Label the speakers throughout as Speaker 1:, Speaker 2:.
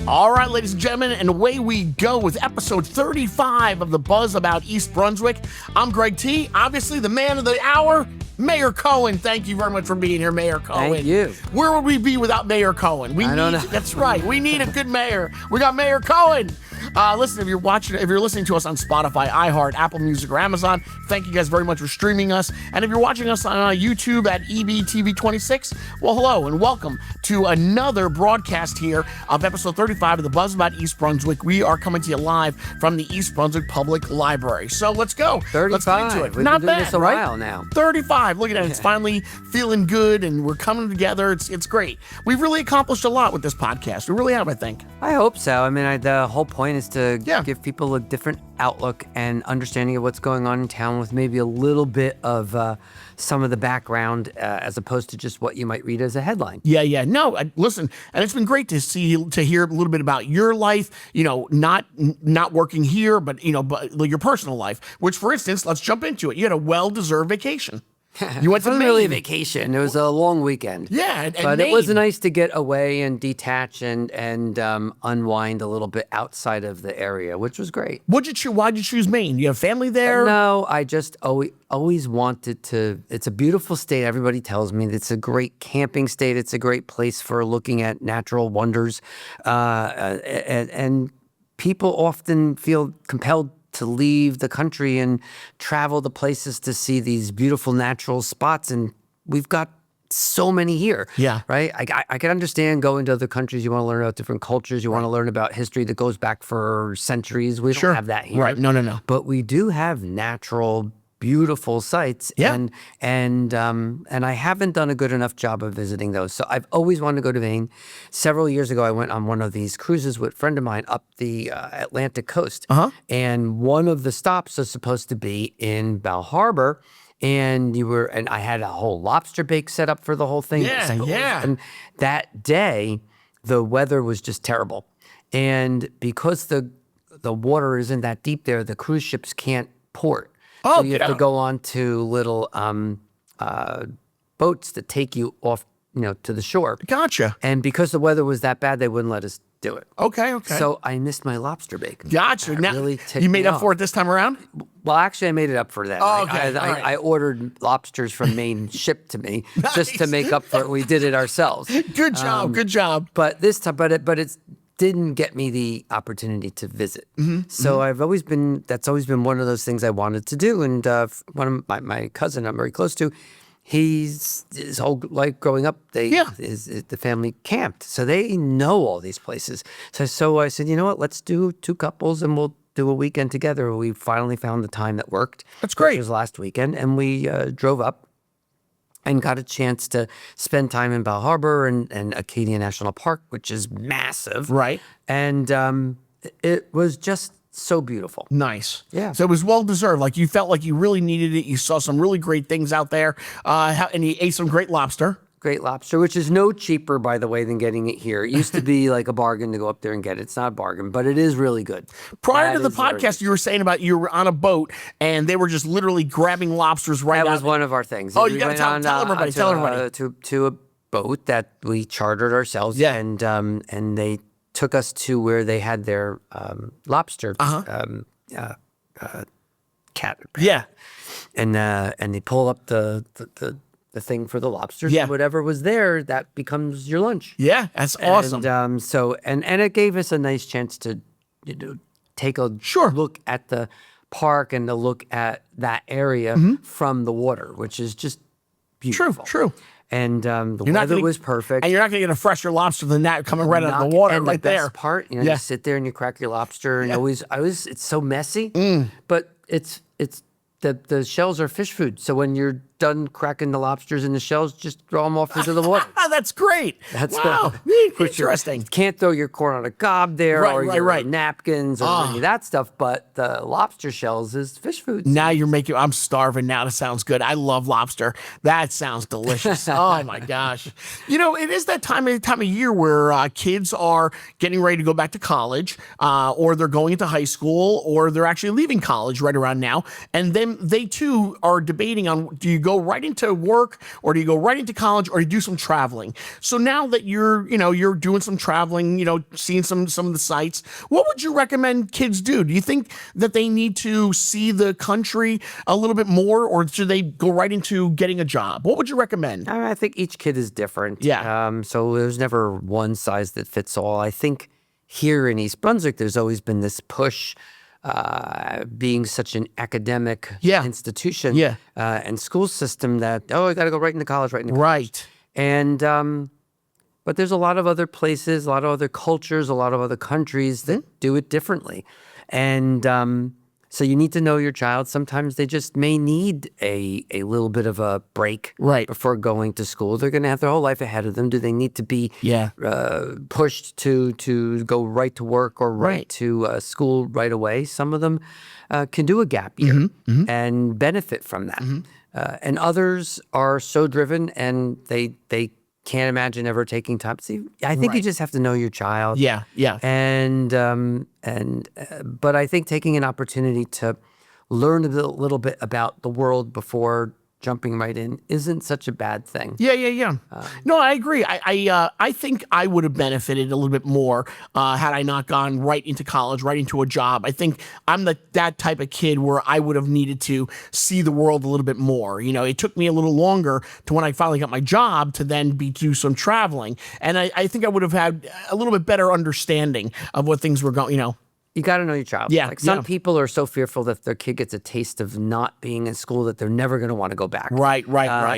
Speaker 1: All right, ladies and gentlemen, and away we go with episode 35 of the Buzz About East Brunswick. I'm Greg T, obviously the man of the hour, Mayor Cohen. Thank you very much for being here, Mayor Cohen.
Speaker 2: Thank you.
Speaker 1: Where would we be without Mayor Cohen?
Speaker 2: I don't know.
Speaker 1: That's right. We need a good mayor. We got Mayor Cohen. Listen, if you're listening to us on Spotify, iHeart, Apple Music, or Amazon, thank you guys very much for streaming us. And if you're watching us on YouTube at EBTV26, well, hello and welcome to another broadcast here of episode 35 of the Buzz About East Brunswick. We are coming to you live from the East Brunswick Public Library. So let's go.
Speaker 2: 35.
Speaker 1: Let's get into it.
Speaker 2: We've
Speaker 1: Not
Speaker 2: been doing
Speaker 1: bad,
Speaker 2: this a
Speaker 1: right?
Speaker 2: while now.
Speaker 1: 35. Look at that. It's finally feeling good, and we're coming together. It's great. We've really accomplished a lot with this podcast. We really have, I think.
Speaker 2: I hope so. I mean, the whole point is to
Speaker 1: Yeah.
Speaker 2: give people a different outlook and understanding of what's going on in town with maybe a little bit of some of the background as opposed to just what you might read as a headline.
Speaker 1: Yeah. No, listen, and it's been great to hear a little bit about your life, not working here, but your personal life, which, for instance, let's jump into it. You had a well-deserved vacation. You went to
Speaker 2: It wasn't
Speaker 1: Maine.
Speaker 2: really a vacation. It was a long weekend.
Speaker 1: Yeah, and
Speaker 2: but
Speaker 1: Maine.
Speaker 2: it was nice to get away and detach and unwind a little bit outside of the area, which was great.
Speaker 1: Why'd you choose Maine? You have family there?
Speaker 2: No, I just always wanted to. It's a beautiful state. Everybody tells me it's a great camping state. It's a great place for looking at natural wonders, and people often feel compelled to leave the country and travel to places to see these beautiful natural spots, and we've got so many here.
Speaker 1: Yeah.
Speaker 2: Right? I can understand going to other countries. You want to learn about different cultures. You want to learn about history that goes back for centuries. We don't have that here.
Speaker 1: Right. No.
Speaker 2: But we do have natural, beautiful sites.
Speaker 1: Yeah.
Speaker 2: And I haven't done a good enough job of visiting those. So I've always wanted to go to Maine. Several years ago, I went on one of these cruises with a friend of mine up the Atlantic coast.
Speaker 1: Uh-huh.
Speaker 2: And one of the stops was supposed to be in Bal Harbor. And I had a whole lobster bake set up for the whole thing.
Speaker 1: Yeah.
Speaker 2: And that day, the weather was just terrible. And because the water isn't that deep there, the cruise ships can't port.
Speaker 1: Oh,
Speaker 2: so you have to go on to little boats that take you off, to the shore.
Speaker 1: Gotcha.
Speaker 2: And because the weather was that bad, they wouldn't let us do it.
Speaker 1: Okay.
Speaker 2: So I missed my lobster bake.
Speaker 1: Gotcha.
Speaker 2: That
Speaker 1: Now,
Speaker 2: really ticked
Speaker 1: you made
Speaker 2: me
Speaker 1: up
Speaker 2: off.
Speaker 1: for it this time around?
Speaker 2: Well, actually, I made it up for that.
Speaker 1: Oh, okay. All right.
Speaker 2: I ordered lobsters from Maine shipped to me just to make up for it. We did it ourselves.
Speaker 1: Good job. Good job.
Speaker 2: But this time, but it didn't get me the opportunity to visit. So that's always been one of those things I wanted to do. And one of my cousin I'm very close to, his whole life growing up, the family camped. So they know all these places. So I said, you know what, let's do two couples and we'll do a weekend together. We finally found the time that worked.
Speaker 1: That's great.
Speaker 2: Which was last weekend. And we drove up and got a chance to spend time in Bal Harbor and Acadia National Park, which is massive.
Speaker 1: Right.
Speaker 2: And it was just so beautiful.
Speaker 1: Nice.
Speaker 2: Yeah.
Speaker 1: So it was well-deserved. Like, you felt like you really needed it. You saw some really great things out there. And you ate some great lobster.
Speaker 2: Great lobster, which is no cheaper, by the way, than getting it here. It used to be like a bargain to go up there and get it. It's not a bargain, but it is really good.
Speaker 1: Prior to the podcast, you were saying about you were on a boat and they were just literally grabbing lobsters right out.
Speaker 2: That was one of our things.
Speaker 1: Oh, you got to tell everybody. Tell everybody.
Speaker 2: To a boat that we chartered ourselves.
Speaker 1: Yeah.
Speaker 2: And they took us to where they had their lobster cat.
Speaker 1: Yeah.
Speaker 2: And they pull up the thing for the lobsters.
Speaker 1: Yeah.
Speaker 2: And whatever was there, that becomes your lunch.
Speaker 1: Yeah, that's awesome.
Speaker 2: And and it gave us a nice chance to take a look at the park and to look at that area from the water, which is just beautiful.
Speaker 1: True.
Speaker 2: And the weather was perfect.
Speaker 1: And you're not going to get a fresher lobster than that coming right out of the water
Speaker 2: and
Speaker 1: right
Speaker 2: the
Speaker 1: there.
Speaker 2: best part, you sit there and you crack your lobster, and it's so messy, but it's the shells are fish food. So when you're done cracking the lobsters in the shells, just throw them off into the water.
Speaker 1: That's great. Wow. Interesting.
Speaker 2: You can't throw your corn on a cob there or your napkins or any of that stuff, but the lobster shells is fish food.
Speaker 1: Now I'm starving now. That sounds good. I love lobster. That sounds delicious. Oh my gosh. It is that time of year where kids are getting ready to go back to college, or they're going into high school, or they're actually leaving college right around now. And then they too are debating on, do you go right into work, or do you go right into college, or do you do some traveling? So now that you're doing some traveling, seeing some of the sites, what would you recommend kids do? Do you think that they need to see the country a little bit more, or should they go right into getting a job? What would you recommend?
Speaker 2: I think each kid is different.
Speaker 1: Yeah.
Speaker 2: So there's never one size that fits all. I think here in East Brunswick, there's always been this push, being such an academic institution and school system that, I got to go right into college, right into college.
Speaker 1: Right.
Speaker 2: And, but there's a lot of other places, a lot of other cultures, a lot of other countries that do it differently. And so you need to know your child. Sometimes they just may need a little bit of a break before going to school. They're going to have their whole life ahead of them. Do they need to be pushed to go right to work or right to school right away? Some of them can do a gap year and benefit from that. And others are so driven and they can't imagine ever taking time. See, I think you just have to know your child.
Speaker 1: Yeah.
Speaker 2: And but I think taking an opportunity to learn a little bit about the world before jumping right in isn't such a bad thing.
Speaker 1: Yeah. No, I agree. I think I would have benefited a little bit more had I not gone right into college, right into a job. I think I'm that type of kid where I would have needed to see the world a little bit more. It took me a little longer to when I finally got my job to then do some traveling. And I think I would have had a little bit better understanding of what things were going,
Speaker 2: You got to know your child.
Speaker 1: Yeah.
Speaker 2: Like some people are so fearful that their kid gets a taste of not being in school that they're never going to want to go back.
Speaker 1: Right.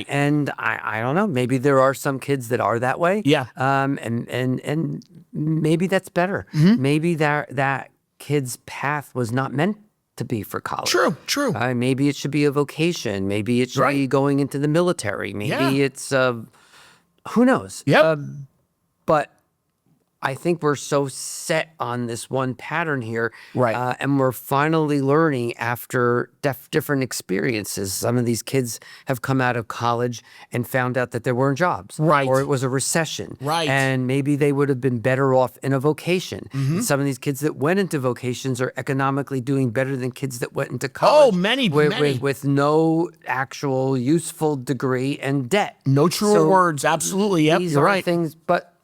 Speaker 2: And I don't know. Maybe there are some kids that are that way.
Speaker 1: Yeah.
Speaker 2: And maybe that's better. Maybe that kid's path was not meant to be for college.
Speaker 1: True.
Speaker 2: Maybe it should be a vocation. Maybe it should be going into the military. Maybe it's who knows.
Speaker 1: Yep.
Speaker 2: But I think we're so set on this one pattern here.
Speaker 1: Right.
Speaker 2: And we're finally learning after different experiences. Some of these kids have come out of college and found out that there weren't jobs.
Speaker 1: Right.
Speaker 2: Or it was a recession.
Speaker 1: Right.
Speaker 2: And maybe they would have been better off in a vocation. And some of these kids that went into vocations are economically doing better than kids that went into college.
Speaker 1: Oh, many.
Speaker 2: With no actual useful degree and debt.
Speaker 1: No truer words. Absolutely. Yep.
Speaker 2: These
Speaker 1: You're
Speaker 2: are
Speaker 1: right.
Speaker 2: things, but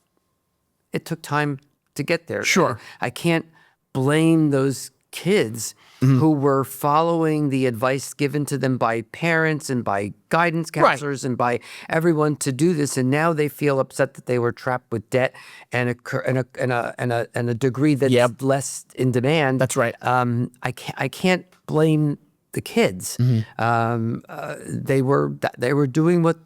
Speaker 2: it took time to get there.
Speaker 1: Sure.
Speaker 2: I can't blame those kids who were following the advice given to them by parents and by guidance counselors and by everyone to do this, and now they feel upset that they were trapped with debt and a degree that's less in demand.
Speaker 1: That's right.
Speaker 2: I can't blame the kids. They were doing what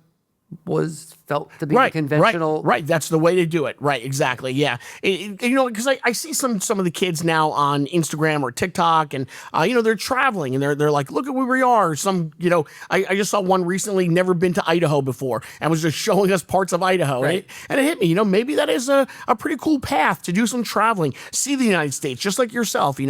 Speaker 2: was felt to be the conventional.
Speaker 1: Right. That's the way to do it. Right. Exactly. Yeah. Because I see some of the kids now on Instagram or TikTok, and they're traveling and they're like, look at where we are. Some, I just saw one recently, never been to Idaho before, and was just showing us parts of Idaho.
Speaker 2: Right.
Speaker 1: And it hit me. Maybe that is a pretty cool path to do some traveling, see the United States, just like yourself. You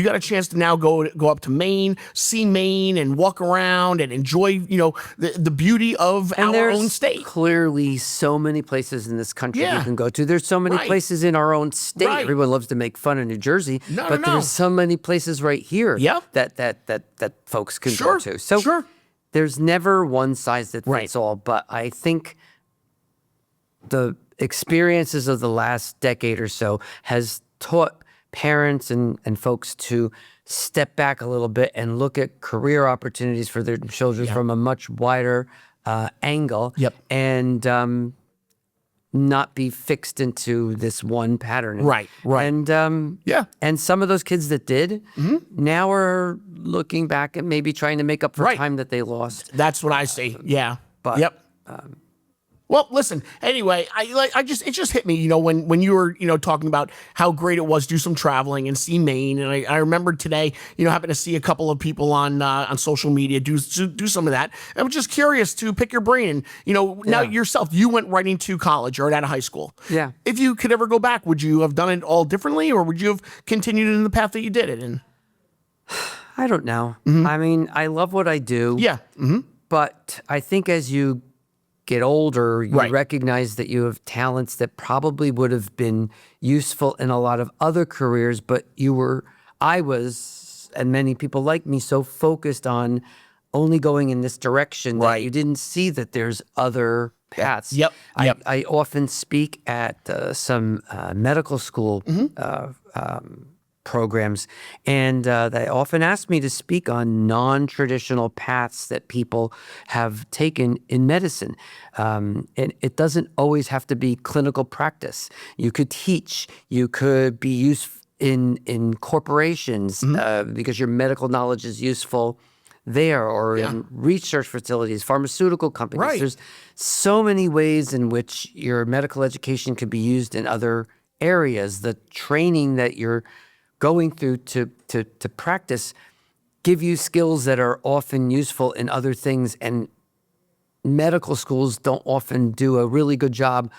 Speaker 1: got a chance to now go up to Maine, see Maine, and walk around and enjoy the beauty of our own state.
Speaker 2: Clearly so many places in this country you can go to. There's so many places in our own state. Everyone loves to make fun of New Jersey, but there's so many places right here that folks can go to. So there's never one size that fits all, but I think the experiences of the last decade or so has taught parents and folks to step back a little bit and look at career opportunities for their children from a much wider angle, and not be fixed into this one pattern.
Speaker 1: Right.
Speaker 2: And and some of those kids that did now are looking back and maybe trying to make up for time that they lost.
Speaker 1: That's what I see. Yeah.
Speaker 2: But
Speaker 1: well, listen, anyway, it just hit me, when you were, talking about how great it was to do some traveling and see Maine. And I remember today, happened to see a couple of people on social media do some of that. I was just curious to pick your brain. And, now yourself, you went right into college or out of high school.
Speaker 2: Yeah.
Speaker 1: If you could ever go back, would you have done it all differently, or would you have continued in the path that you did it in?
Speaker 2: I don't know. I mean, I love what I do.
Speaker 1: Yeah.
Speaker 2: But I think as you get older, you recognize that you have talents that probably would have been useful in a lot of other careers, but I was, and many people like me, so focused on only going in this direction, that
Speaker 1: Right.
Speaker 2: you didn't see that there's other paths.
Speaker 1: Yep. Yep.
Speaker 2: I often speak at some medical school programs, and they often ask me to speak on non-traditional paths that people have taken in medicine. And it doesn't always have to be clinical practice. You could teach, you could be used in corporations because your medical knowledge is useful there, or in research facilities, pharmaceutical companies.
Speaker 1: Right.
Speaker 2: There's so many ways in which your medical education could be used in other areas. The training that you're going through to practice give you skills that are often useful in other things, and medical schools don't often do a really good job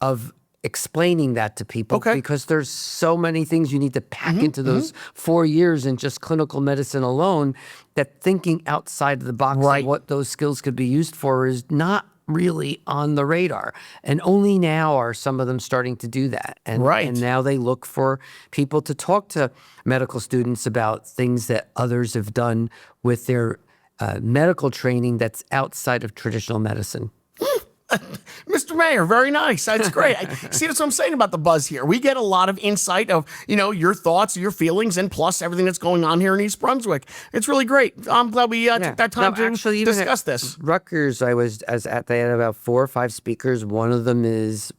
Speaker 2: of explaining that to people, because there's so many things you need to pack into those 4 years in just clinical medicine alone, that thinking outside of the box of what those skills could be used for is not really on the radar. And only now are some of them starting to do that. And, and now they look for people to talk to medical students about things that others have done with their medical training that's outside of traditional medicine.
Speaker 1: Mr. Mayor, very nice. That's great. See, that's what I'm saying about the buzz here. We get a lot of insight of, your thoughts, your feelings, and plus everything that's going on here in East Brunswick. It's really great. I'm glad we took that time to discuss this.
Speaker 2: Rutgers, they had about 4 or 5 speakers. One of them is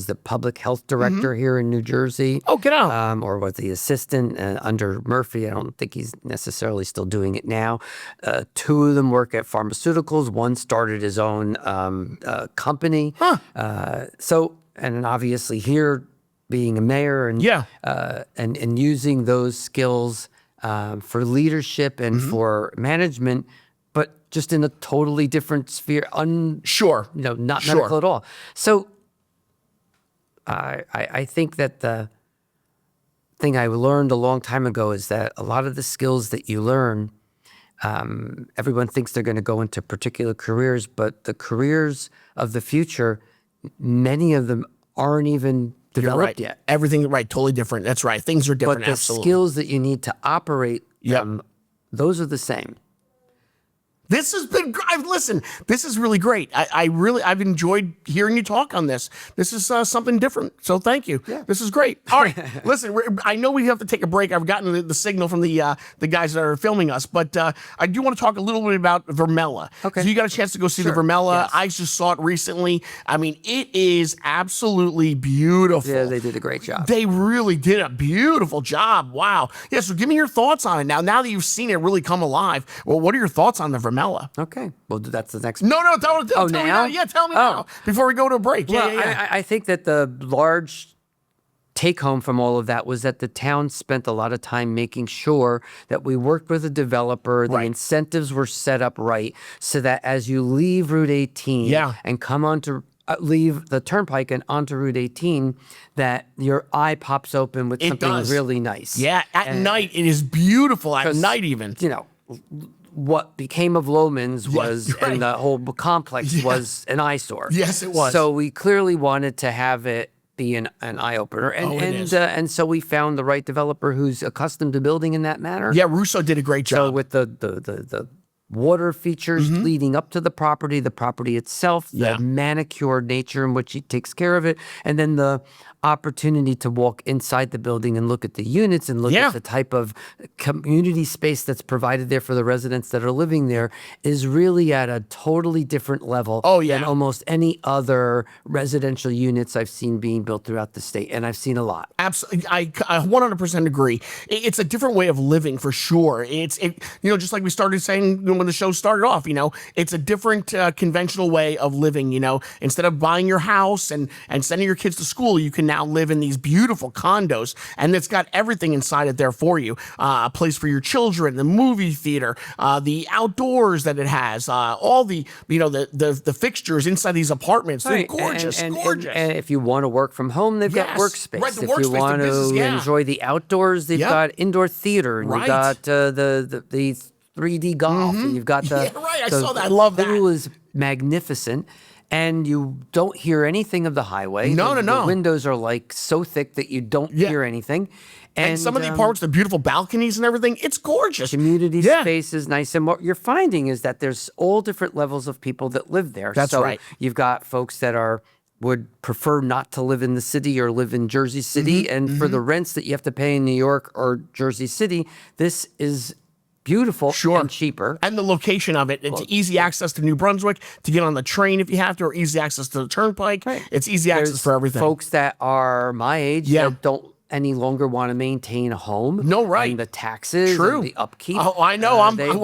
Speaker 2: the public health director here in New Jersey.
Speaker 1: Oh, get out.
Speaker 2: Or was the assistant under Murphy. I don't think he's necessarily still doing it now. 2 of them work at pharmaceuticals. One started his own company. And obviously here, being a mayor and using those skills for leadership and for management, but just in a totally different sphere. Not medical at all. So I think that the thing I learned a long time ago is that a lot of the skills that you learn, everyone thinks they're going to go into particular careers, but the careers of the future, many of them aren't even developed yet.
Speaker 1: Everything, totally different. That's right. Things are different,
Speaker 2: but the skills that you need to operate them, those are the same.
Speaker 1: This has been, listen, this is really great. I've enjoyed hearing you talk on this. This is something different. So thank you. Yeah. This is great. All right. Listen, I know we have to take a break. I've gotten the signal from the guys that are filming us, but I do want to talk a little bit about Vermella. Okay. So you got a chance to go see the Vermella. Yes. I just saw it recently. I mean, it is absolutely beautiful.
Speaker 2: Yeah, they did a great job.
Speaker 1: They really did a beautiful job. Wow. Yeah, so give me your thoughts on it. Now that you've seen it really come alive, well, what are your thoughts on the Vermella?
Speaker 2: Okay, well, that's the next.
Speaker 1: No, tell me now. Yeah, tell me now before we go to a break.
Speaker 2: Well, I think that the large take home from all of that was that the town spent a lot of time making sure that we worked with a developer. The incentives were set up right, so that as you leave Route 18 and come onto leave the turnpike and onto Route 18, that your eye pops open with something really nice.
Speaker 1: Yeah, at night it is beautiful. At night, even
Speaker 2: what became of Lomans was, and the whole complex was an eyesore.
Speaker 1: Yes, it was.
Speaker 2: So we clearly wanted to have it be an eye opener, and so we found the right developer who's accustomed to building in that manner.
Speaker 1: Yeah, Russo did a great job.
Speaker 2: So with the water features leading up to the property itself, the manicured nature in which he takes care of it, and then the opportunity to walk inside the building and look at the units and look at the type of community space that's provided there for the residents that are living there is really at a totally different level than almost any other residential units I've seen being built throughout the state, and I've seen a lot.
Speaker 1: Absolutely, I 100% agree. It's a different way of living for sure. It's just like we started saying when the show started off. It's a different conventional way of living. Instead of buying your house and sending your kids to school, you can now live in these beautiful condos, and it's got everything inside it there for you. A place for your children, the movie theater, the outdoors that it has, all the fixtures inside these apartments. They're gorgeous, gorgeous.
Speaker 2: And if you want to work from home, they've got workspace.
Speaker 1: Right, the
Speaker 2: if
Speaker 1: workspace,
Speaker 2: you want to enjoy the outdoors, they've got indoor theater, and you've got the 3D golf, and you've got the
Speaker 1: I saw that. I love that.
Speaker 2: It was magnificent. and you don't hear anything of the highway.
Speaker 1: No.
Speaker 2: The windows are like so thick that you don't hear anything.
Speaker 1: And some of the apartments, the beautiful balconies and everything, it's gorgeous.
Speaker 2: Community space is nice. And what you're finding is that there's all different levels of people that live there.
Speaker 1: That's right.
Speaker 2: You've got folks that would prefer not to live in the city or live in Jersey City. And for the rents that you have to pay in New York or Jersey City, this is beautiful and cheaper.
Speaker 1: And the location of it, it's easy access to New Brunswick to get on the train if you have to, or easy access to the turnpike.
Speaker 2: Right.
Speaker 1: It's easy access for everything.
Speaker 2: Folks that are my age that don't any longer want to maintain a home.
Speaker 1: No, right.
Speaker 2: And the taxes and the upkeep.
Speaker 1: Oh, I know. I'm dealing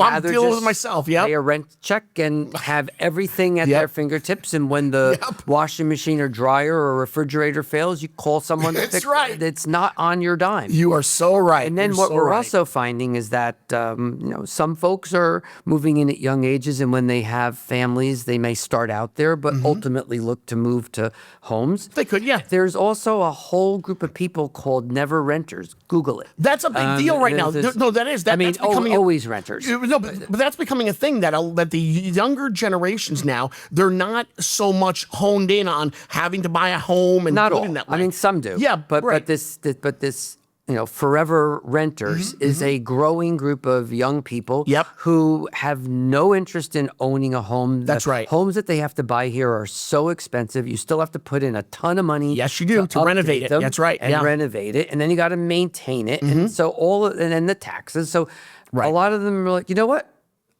Speaker 1: with it myself. Yeah.
Speaker 2: Pay a rent check and have everything at their fingertips. And when the washing machine or dryer or refrigerator fails, you call someone to fix it. It's not on your dime.
Speaker 1: You are so right.
Speaker 2: And then what we're also finding is that some folks are moving in at young ages, and when they have families, they may start out there, but ultimately look to move to homes.
Speaker 1: They could,
Speaker 2: There's also a whole group of people called never renters. Google it.
Speaker 1: That's a big deal right now. No, that is. That's becoming
Speaker 2: always renters.
Speaker 1: No, but that's becoming a thing that the younger generations now, they're not so much honed in on having to buy a home and
Speaker 2: not all.
Speaker 1: living that way.
Speaker 2: I mean, some do.
Speaker 1: Yeah,
Speaker 2: but this forever renters is a growing group of young people who have no interest in owning a home.
Speaker 1: That's right.
Speaker 2: Homes that they have to buy here are so expensive. You still have to put in a ton of money.
Speaker 1: Yes, you do, to renovate it. That's right.
Speaker 2: And renovate it. And then you got to maintain it. And so and then the taxes. So a lot of them are like, you know what?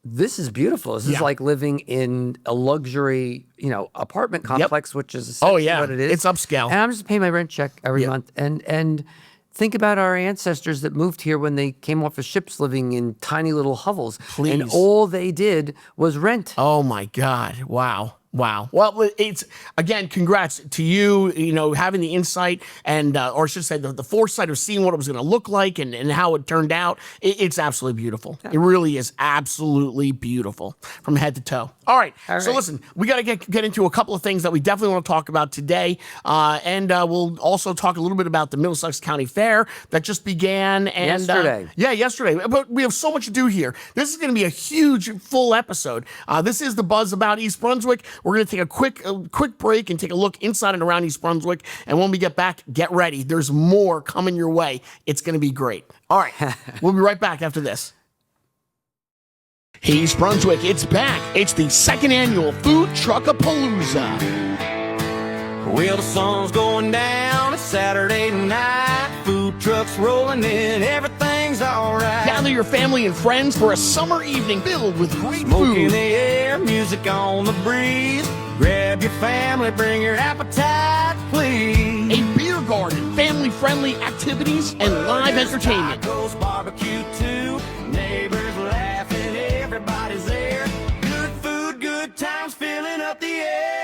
Speaker 2: This is beautiful. This is like living in a luxury, apartment complex, which is essentially what it is.
Speaker 1: It's upscale.
Speaker 2: And I'm just paying my rent check every month. And think about our ancestors that moved here when they came off of ships living in tiny little hovels.
Speaker 1: Please.
Speaker 2: And all they did was rent.
Speaker 1: Oh, my God. Wow. Well, it's, again, congrats to you, having the insight and, or I should say the foresight of seeing what it was going to look like and how it turned out. It's absolutely beautiful. Yeah. It really is absolutely beautiful from head to toe. All right. So listen, we got to get into a couple of things that we definitely want to talk about today. And we'll also talk a little bit about the Middlesex County Fair that just began. And,
Speaker 2: yesterday.
Speaker 1: Yesterday. But we have so much to do here. This is going to be a huge, full episode. This is the Buzz About East Brunswick. We're going to take a quick break and take a look inside and around East Brunswick. And when we get back, get ready. There's more coming your way. It's going to be great. All right. We'll be right back after this. Hey, East Brunswick, it's back. It's the second annual Food Truckapalooza.
Speaker 3: Well, the sun's going down. It's Saturday night. Food trucks rolling in. Everything's all right.
Speaker 1: Gather your family and friends for a summer evening filled with great
Speaker 3: Smoke
Speaker 1: food.
Speaker 3: in the air, music on the breeze. Grab your family, bring your appetite, please.
Speaker 1: A beer garden, family-friendly activities, and live entertainment.
Speaker 3: Tacos, barbecue too. Neighbors laughing, everybody's there. Good food, good times, filling up the air.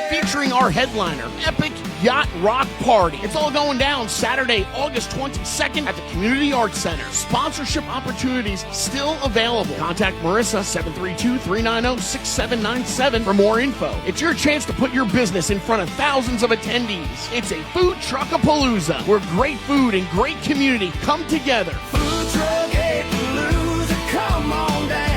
Speaker 1: Featuring our headliner, Epic Yacht Rock Party. It's all going down Saturday, August 22nd at the Community Arts Center. Sponsorship opportunities still available. Contact Marissa, 732-390-6797 for more info. It's your chance to put your business in front of thousands of attendees. It's a Food Truckapalooza, where great food and great community come together.
Speaker 3: Food Truckapalooza, come on down.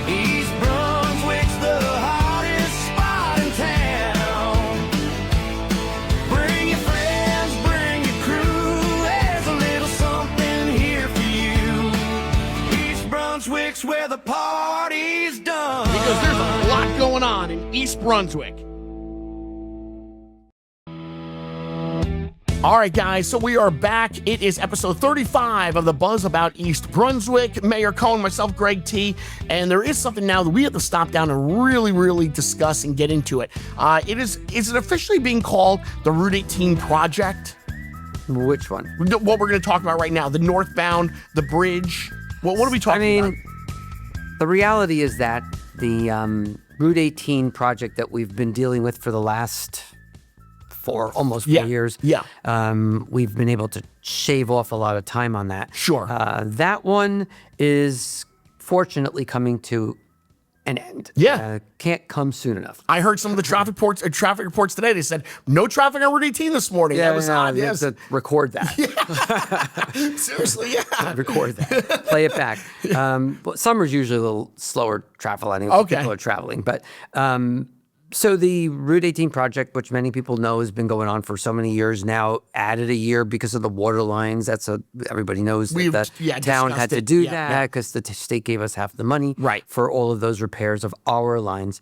Speaker 3: East Brunswick's the hottest spot in town. Bring your friends, bring your crew. There's a little something here for you. East Brunswick's where the party's done.
Speaker 1: Because there's a lot going on in East Brunswick. All right, guys, so we are back. It is episode 35 of the Buzz About East Brunswick. Mayor Cohen, myself, Greg T. And there is something now that we have to stop down and really discuss and get into it. Is it officially being called the Route 18 Project?
Speaker 2: Which one?
Speaker 1: What we're going to talk about right now, the Northbound, the bridge. What are we talking about?
Speaker 2: The reality is that the Route 18 project that we've been dealing with for the last almost 4 years.
Speaker 1: Yeah.
Speaker 2: We've been able to shave off a lot of time on that.
Speaker 1: Sure.
Speaker 2: That one is fortunately coming to an end.
Speaker 1: Yeah.
Speaker 2: Can't come soon enough.
Speaker 1: I heard some of the traffic reports today. They said no traffic on Route 18 this morning. That was odd.
Speaker 2: You
Speaker 1: Yes.
Speaker 2: have to record that.
Speaker 1: Seriously, yeah.
Speaker 2: Record that. Play it back. But summer's usually a little slower traveling.
Speaker 1: Okay.
Speaker 2: People are traveling. But so the Route 18 project, which many people know has been going on for so many years now, added a year because of the water lines. Everybody knows that the town had to do that because the state gave us half the money for all of those repairs of our lines.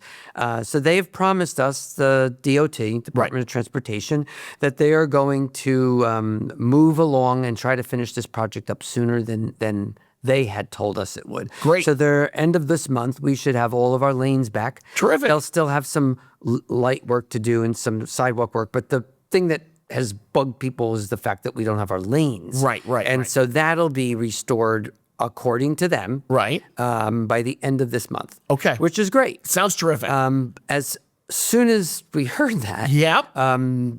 Speaker 2: So they've promised us, the DOT, Department of Transportation, that they are going to move along and try to finish this project up sooner than they had told us it would.
Speaker 1: Great.
Speaker 2: So the end of this month, we should have all of our lanes back.
Speaker 1: Terrific.
Speaker 2: They'll still have some light work to do and some sidewalk work. But the thing that has bugged people is the fact that we don't have our lanes.
Speaker 1: Right.
Speaker 2: And so that'll be restored according to them.
Speaker 1: Right.
Speaker 2: By the end of this month.
Speaker 1: Okay.
Speaker 2: Which is great.
Speaker 1: Sounds terrific.
Speaker 2: As soon as we heard that,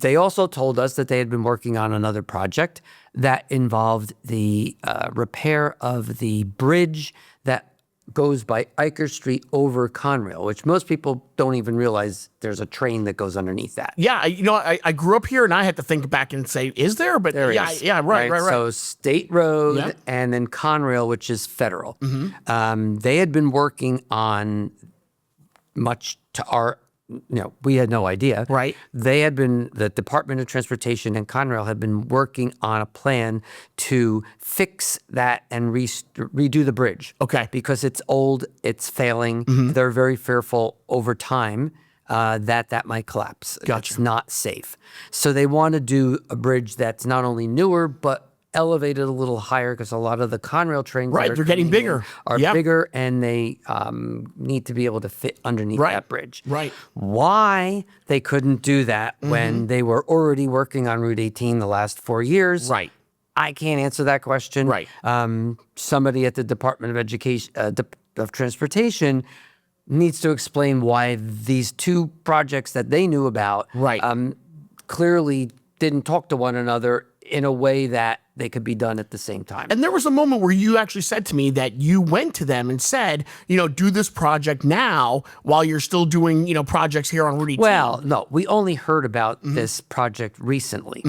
Speaker 2: they also told us that they had been working on another project that involved the repair of the bridge that goes by Eicher Street over Conrail, which most people don't even realize there's a train that goes underneath that.
Speaker 1: Yeah, I grew up here and I had to think back and say, is there? But
Speaker 2: There is.
Speaker 1: right.
Speaker 2: So State Road and then Conrail, which is federal. They had been working on, much to our, we had no idea.
Speaker 1: Right.
Speaker 2: The Department of Transportation and Conrail had been working on a plan to fix that and redo the bridge.
Speaker 1: Okay.
Speaker 2: Because it's old, it's failing. They're very fearful over time that might collapse.
Speaker 1: Gotcha.
Speaker 2: It's not safe. So they want to do a bridge that's not only newer, but elevated a little higher because a lot of the Conrail trains
Speaker 1: Right, they're getting bigger.
Speaker 2: are bigger and they need to be able to fit underneath that bridge.
Speaker 1: Right.
Speaker 2: Why they couldn't do that when they were already working on Route 18 the last 4 years?
Speaker 1: Right.
Speaker 2: I can't answer that question.
Speaker 1: Right.
Speaker 2: Somebody at the Department of Education of Transportation needs to explain why these two projects that they knew about clearly didn't talk to one another in a way that they could be done at the same time.
Speaker 1: And there was a moment where you actually said to me that you went to them and said, do this project now while you're still doing, projects here on Route 18.
Speaker 2: Well, no, we only heard about this project recently.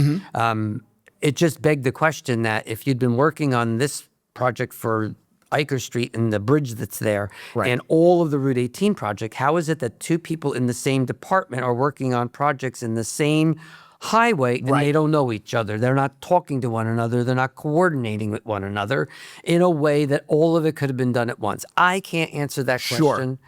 Speaker 2: It just begged the question that if you'd been working on this project for Eicher Street and the bridge that's there and all of the Route 18 project, how is it that two people in the same department are working on projects in the same highway and they don't know each other? They're not talking to one another. They're not coordinating with one another in a way that all of it could have been done at once. I can't answer that question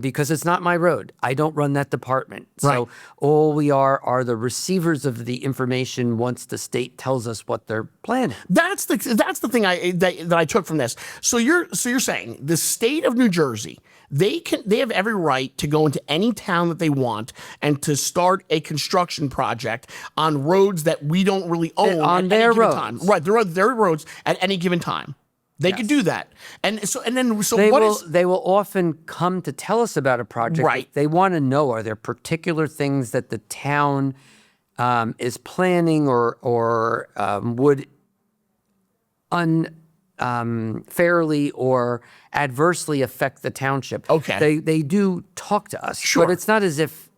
Speaker 2: because it's not my road. I don't run that department. So all we are the receivers of the information once the state tells us what they're planning.
Speaker 1: That's the thing that I took from this. So you're saying the state of New Jersey, they have every right to go into any town that they want and to start a construction project on roads that we don't really own
Speaker 2: on their roads.
Speaker 1: Time. Right, they're on their roads at any given time. They could do that. And
Speaker 2: They will often come to tell us about a project.
Speaker 1: Right.
Speaker 2: They want to know, are there particular things that the town is planning or would unfairly or adversely affect the township.
Speaker 1: Okay.
Speaker 2: They do talk to us.
Speaker 1: Sure.
Speaker 2: But it's not as if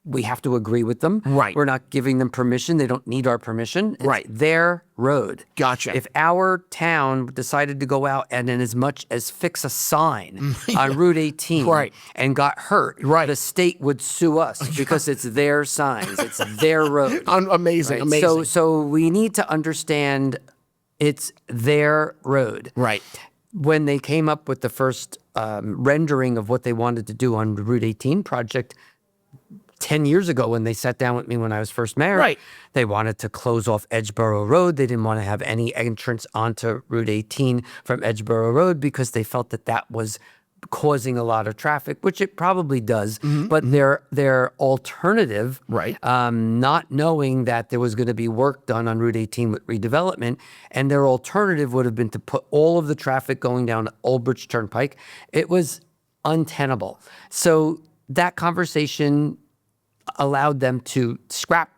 Speaker 2: we have to agree with them.
Speaker 1: Right.
Speaker 2: We're not giving them permission. They don't need our permission. It's their road.
Speaker 1: Gotcha.
Speaker 2: If our town decided to go out and in as much as fix a sign on Route 18 and got hurt, the state would sue us because it's their signs. It's their road.
Speaker 1: Amazing.
Speaker 2: So we need to understand it's their road.
Speaker 1: Right.
Speaker 2: When they came up with the first rendering of what they wanted to do on the Route 18 project 10 years ago when they sat down with me when I was first mayor, they wanted to close off Edgeboro Road. They didn't want to have any entrance onto Route 18 from Edgeboro Road because they felt that was causing a lot of traffic, which it probably does. But their alternative, not knowing that there was going to be work done on Route 18 with redevelopment, and their alternative would have been to put all of the traffic going down Old Bridge Turnpike. It was untenable. So that conversation allowed them to scrap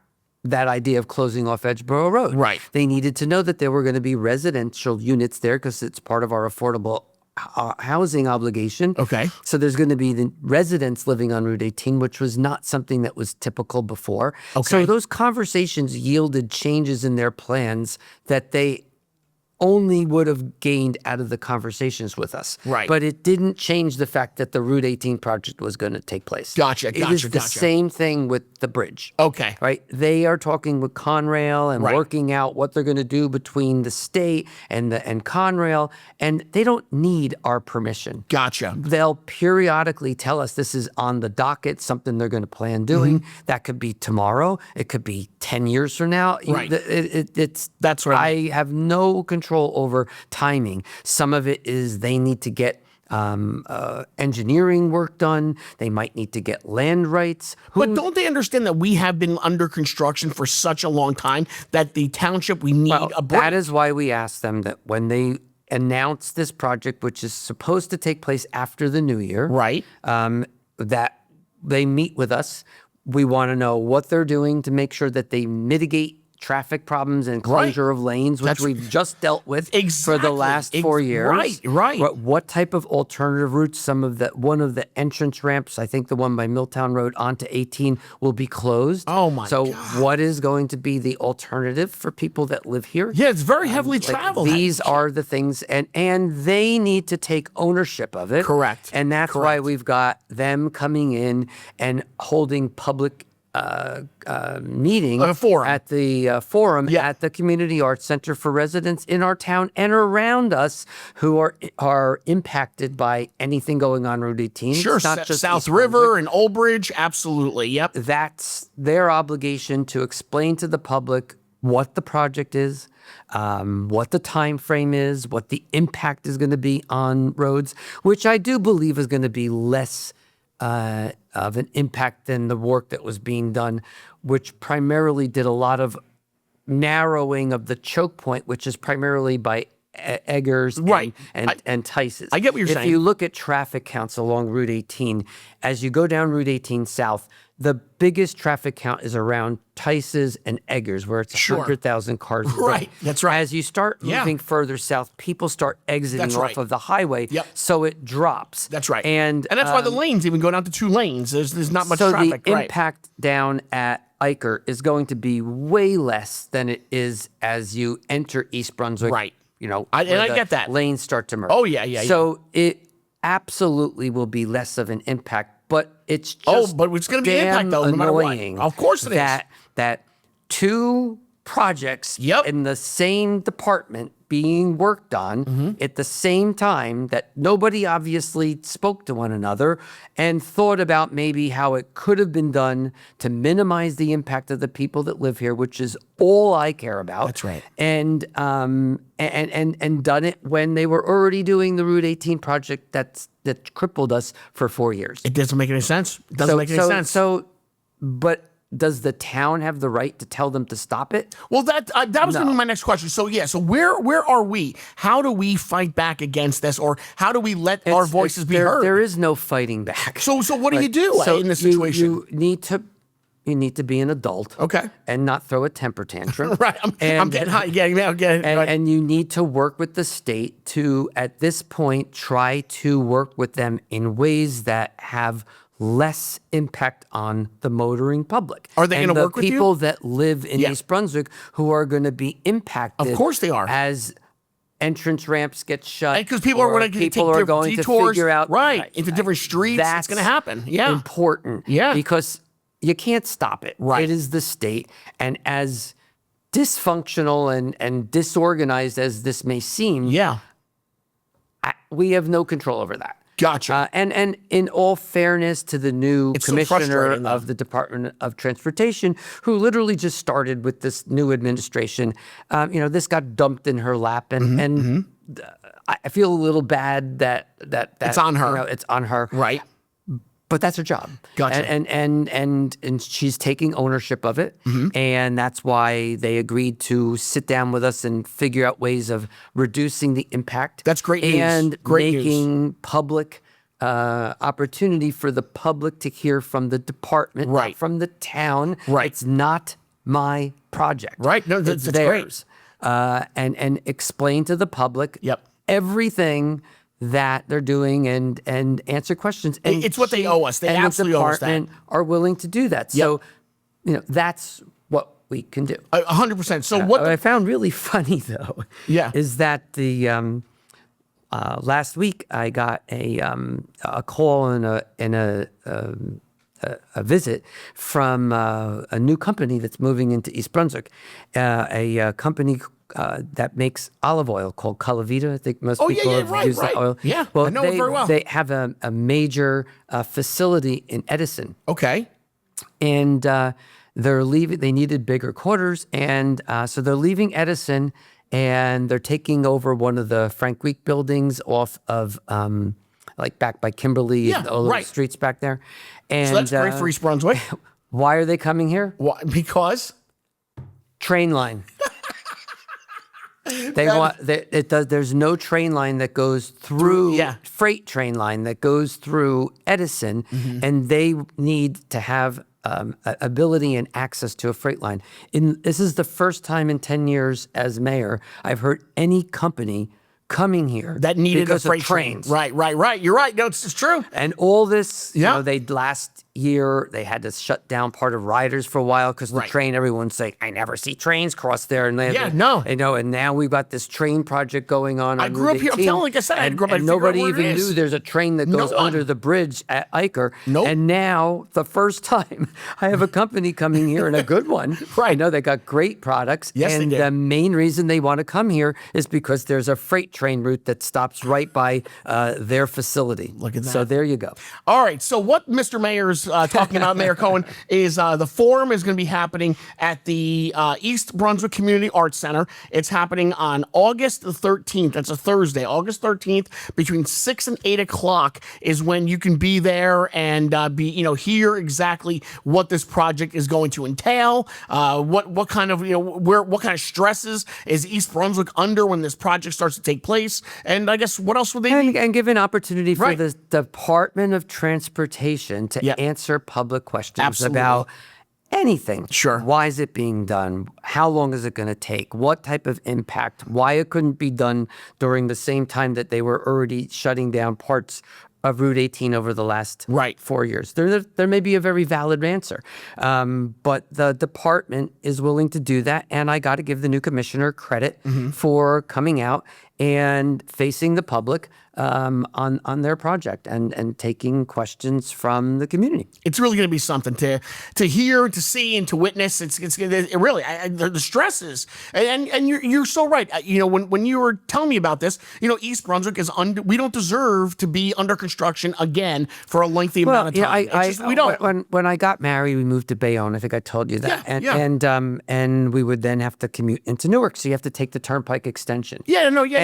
Speaker 2: that idea of closing off Edgeboro Road.
Speaker 1: Right.
Speaker 2: They needed to know that there were going to be residential units there because it's part of our affordable housing obligation.
Speaker 1: Okay.
Speaker 2: So there's going to be the residents living on Route 18, which was not something that was typical before.
Speaker 1: Okay.
Speaker 2: So those conversations yielded changes in their plans that they only would have gained out of the conversations with us.
Speaker 1: Right.
Speaker 2: But it didn't change the fact that the Route 18 project was going to take place.
Speaker 1: Gotcha,
Speaker 2: It is the
Speaker 1: gotcha.
Speaker 2: same thing with the bridge.
Speaker 1: Okay.
Speaker 2: Right? They are talking with Conrail and
Speaker 1: Right.
Speaker 2: working out what they're going to do between the state and Conrail, and they don't need our permission.
Speaker 1: Gotcha.
Speaker 2: They'll periodically tell us this is on the docket, something they're going to plan doing. That could be tomorrow. It could be 10 years from now.
Speaker 1: Right.
Speaker 2: That's
Speaker 1: what
Speaker 2: I have no control over timing. Some of it is they need to get engineering work done. They might need to get land rights.
Speaker 1: But don't they understand that we have been under construction for such a long time that the township, we need a break?
Speaker 2: That is why we asked them that when they announce this project, which is supposed to take place after the new year,
Speaker 1: Right.
Speaker 2: that they meet with us. We want to know what they're doing to make sure that they mitigate traffic problems and closure of lanes, which we've just dealt with for
Speaker 1: Exactly.
Speaker 2: the last 4 years.
Speaker 1: Right.
Speaker 2: What type of alternative routes? One of the entrance ramps, I think the one by Milltown Road onto 18 will be closed.
Speaker 1: Oh, my
Speaker 2: So
Speaker 1: God.
Speaker 2: what is going to be the alternative for people that live here?
Speaker 1: Yeah, it's very heavily traveled.
Speaker 2: These are the things, and they need to take ownership of it.
Speaker 1: Correct.
Speaker 2: And that's why we've got them coming in and holding public meeting
Speaker 1: A forum.
Speaker 2: at the forum
Speaker 1: Yeah.
Speaker 2: at the Community Arts Center for residents in our town and around us who are impacted by anything going on Route 18.
Speaker 1: Sure,
Speaker 2: It's not just
Speaker 1: South
Speaker 2: East
Speaker 1: River
Speaker 2: Brunswick.
Speaker 1: and Old Bridge, absolutely. Yep.
Speaker 2: That's their obligation to explain to the public what the project is, what the time frame is, what the impact is going to be on roads, which I do believe is going to be less of an impact than the work that was being done, which primarily did a lot of narrowing of the choke point, which is primarily by Eggers
Speaker 1: Right.
Speaker 2: and Tice's.
Speaker 1: I get what you're saying.
Speaker 2: If you look at traffic counts along Route 18, as you go down Route 18 south, the biggest traffic count is around Tice's and Eggers, where it's
Speaker 1: Sure.
Speaker 2: 100,000 cars a day.
Speaker 1: Right, that's right.
Speaker 2: As you start moving further south, people start exiting
Speaker 1: That's
Speaker 2: off
Speaker 1: right.
Speaker 2: of the highway,
Speaker 1: Yep.
Speaker 2: so it drops.
Speaker 1: That's right.
Speaker 2: And
Speaker 1: that's why the lanes even go down to 2 lanes. There's not much
Speaker 2: so
Speaker 1: traffic.
Speaker 2: the
Speaker 1: Right.
Speaker 2: impact down at Iker is going to be way less than it is as you enter East Brunswick.
Speaker 1: Right.
Speaker 2: You know,
Speaker 1: And
Speaker 2: where
Speaker 1: I
Speaker 2: the
Speaker 1: get that.
Speaker 2: lanes start to merge.
Speaker 1: Oh, yeah.
Speaker 2: So it absolutely will be less of an impact, but it's just
Speaker 1: but it's gonna be an impact,
Speaker 2: damn
Speaker 1: though, no matter what.
Speaker 2: annoying.
Speaker 1: Of course it is.
Speaker 2: That 2 projects
Speaker 1: Yep.
Speaker 2: in the same department being worked on
Speaker 1: Mm-hmm.
Speaker 2: at the same time, that nobody obviously spoke to one another and thought about maybe how it could have been done to minimize the impact of the people that live here, which is all I care about.
Speaker 1: That's right.
Speaker 2: And done it when they were already doing the Route 18 project that crippled us for 4 years.
Speaker 1: It doesn't make any sense. It doesn't make any sense.
Speaker 2: But does the town have the right to tell them to stop it?
Speaker 1: Well, that was going to be my next question. So so where are we? How do we fight back against this, or how do we let our voices be heard?
Speaker 2: There is no fighting back.
Speaker 1: So what do you do in this situation?
Speaker 2: You need to be an adult,
Speaker 1: Okay.
Speaker 2: and not throw a temper tantrum.
Speaker 1: Right, I'm getting high. I'm getting. Right.
Speaker 2: And you need to work with the state to, at this point, try to work with them in ways that have less impact on the motoring public.
Speaker 1: Are they
Speaker 2: And
Speaker 1: gonna work with you?
Speaker 2: the people that live in
Speaker 1: Yeah.
Speaker 2: East Brunswick who are going to be impacted?
Speaker 1: Of course they are.
Speaker 2: As entrance ramps get shut,
Speaker 1: Because people are
Speaker 2: or
Speaker 1: going to take
Speaker 2: people are going
Speaker 1: detours,
Speaker 2: to figure out
Speaker 1: into different streets. It's going to happen. Yeah.
Speaker 2: important.
Speaker 1: Yeah.
Speaker 2: Because you can't stop it.
Speaker 1: Right.
Speaker 2: It is the state. And as dysfunctional and disorganized as this may seem,
Speaker 1: Yeah.
Speaker 2: we have no control over that.
Speaker 1: Gotcha.
Speaker 2: And in all fairness to the new
Speaker 1: It's so
Speaker 2: commissioner
Speaker 1: frustrating, though.
Speaker 2: of the Department of Transportation, who literally just started with this new administration, this got dumped in her lap, and I feel a little bad that
Speaker 1: It's on her.
Speaker 2: It's on her,
Speaker 1: Right.
Speaker 2: But that's her job.
Speaker 1: Gotcha.
Speaker 2: And she's taking ownership of it.
Speaker 1: Mm-hmm.
Speaker 2: And that's why they agreed to sit down with us and figure out ways of reducing the impact.
Speaker 1: That's great news.
Speaker 2: And
Speaker 1: Great news.
Speaker 2: making public opportunity for the public to hear from the department,
Speaker 1: Right.
Speaker 2: not from the town.
Speaker 1: Right.
Speaker 2: It's not my project.
Speaker 1: Right. No,
Speaker 2: it's
Speaker 1: that's great.
Speaker 2: theirs. And explain to the public
Speaker 1: Yep.
Speaker 2: everything that they're doing and answer questions. And
Speaker 1: It's what they owe us. They absolutely owe us that.
Speaker 2: The department are willing to do that. So, that's what we can do.
Speaker 1: 100%. So what
Speaker 2: I found really funny though,
Speaker 1: Yeah.
Speaker 2: is that the last week I got a call and a visit from a new company that's moving into East Brunswick, a company that makes olive oil called Calavita. I think most people have used that oil.
Speaker 1: Yeah,
Speaker 2: well,
Speaker 1: I know it very well.
Speaker 2: They have a major facility in Edison,
Speaker 1: Okay.
Speaker 2: and they're leaving. They needed bigger quarters, and so they're leaving Edison, and they're taking over one of the Frank Week buildings off of like back by Kimberly,
Speaker 1: Yeah,
Speaker 2: and all those streets back there. And
Speaker 1: So that's great for East Brunswick.
Speaker 2: why are they coming here?
Speaker 1: Why? Because
Speaker 2: Train line. There's no train line that goes through, freight train line that goes through Edison, and they need to have ability and access to a freight line. This is the first time in 10 years as mayor I've heard any company coming here
Speaker 1: that needed a
Speaker 2: because
Speaker 1: freight
Speaker 2: of
Speaker 1: train.
Speaker 2: trains.
Speaker 1: Right. You're right. No, it's true.
Speaker 2: And all this,
Speaker 1: Yeah.
Speaker 2: they last year they had to shut down part of Riders for a while because the train. Everyone's saying, "I never see trains cross there." And and now we've got this train project going on.
Speaker 1: I grew up here. I'm telling, like I said, I grew up.
Speaker 2: And nobody even knew there's a train that goes under the bridge at Iker.
Speaker 1: Nope.
Speaker 2: And now, the first time, I have a company coming here, and a good one.
Speaker 1: Right.
Speaker 2: They got great products.
Speaker 1: Yes,
Speaker 2: and
Speaker 1: they did.
Speaker 2: the main reason they want to come here is because there's a freight train route that stops right by their facility.
Speaker 1: Look at that.
Speaker 2: So there you go.
Speaker 1: All right. So what Mr. Mayor's talking about, Mayor Cohen, is the forum is going to be happening at the East Brunswick Community Arts Center. It's happening on August the 13th. That's a Thursday, August 13th, between 6 and 8 o'clock is when you can be there and hear exactly what this project is going to entail. What kind of what kind of stresses is East Brunswick under when this project starts to take place, and I guess what else would they be?
Speaker 2: And give an opportunity for the Department of Transportation to answer public questions about anything.
Speaker 1: Sure.
Speaker 2: Why is it being done? How long is it going to take? What type of impact? Why it couldn't be done during the same time that they were already shutting down parts of Route 18 over the last 4 years. There may be a very valid answer, but the department is willing to do that, and I got to give the new commissioner credit for coming out and facing the public on their project and taking questions from the community.
Speaker 1: It's really going to be something to hear, to see, and to witness. It really the stresses, and you're so right. When you were telling me about this, East Brunswick is we don't deserve to be under construction again for a lengthy amount of time. We don't.
Speaker 2: When I got married, we moved to Bayonne. I think I told you that. And we would then have to commute into Newark, so you have to take the Turnpike extension.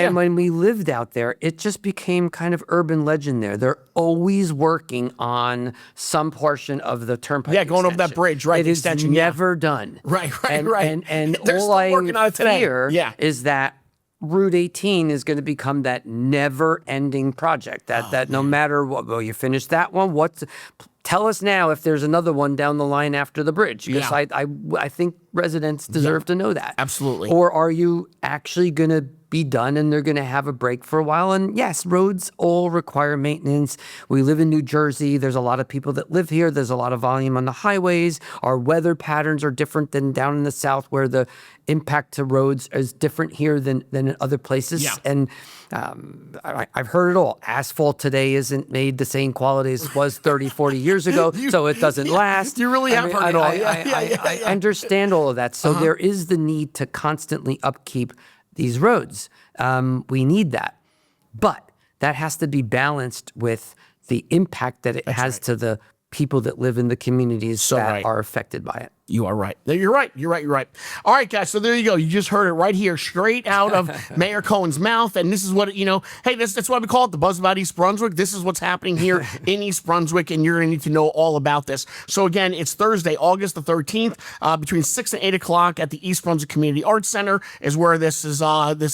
Speaker 2: And when we lived out there, it just became kind of urban legend there. They're always working on some portion of the Turnpike extension.
Speaker 1: Going over that bridge, right?
Speaker 2: It is never done.
Speaker 1: Right.
Speaker 2: And
Speaker 1: They're
Speaker 2: all
Speaker 1: still
Speaker 2: I
Speaker 1: working on it today.
Speaker 2: fear is that Route 18 is going to become that never-ending project. That no matter what, well, you finish that one. Tell us now if there's another one down the line after the bridge, because I think residents deserve to know that.
Speaker 1: Absolutely.
Speaker 2: Or are you actually going to be done and they're going to have a break for a while? And yes, roads all require maintenance. We live in New Jersey. There's a lot of people that live here. There's a lot of volume on the highways. Our weather patterns are different than down in the South, where the impact to roads is different here than in other places. And I've heard it all. Asphalt today isn't made the same quality as it was 30, 40 years ago, so it doesn't last.
Speaker 1: You really have heard it all.
Speaker 2: I understand all of that. So there is the need to constantly upkeep these roads. We need that. But that has to be balanced with the impact that it has to the people that live in the communities that are affected by it.
Speaker 1: You are right. You're right. All right, guys. So there you go. You just heard it right here, straight out of Mayor Cohen's mouth. And this is what, hey, that's why we call it the Buzz About East Brunswick. This is what's happening here in East Brunswick, and you're going to need to know all about this. So again, it's Thursday, August the 13th, between 6 and 8 o'clock at the East Brunswick Community Arts Center is where this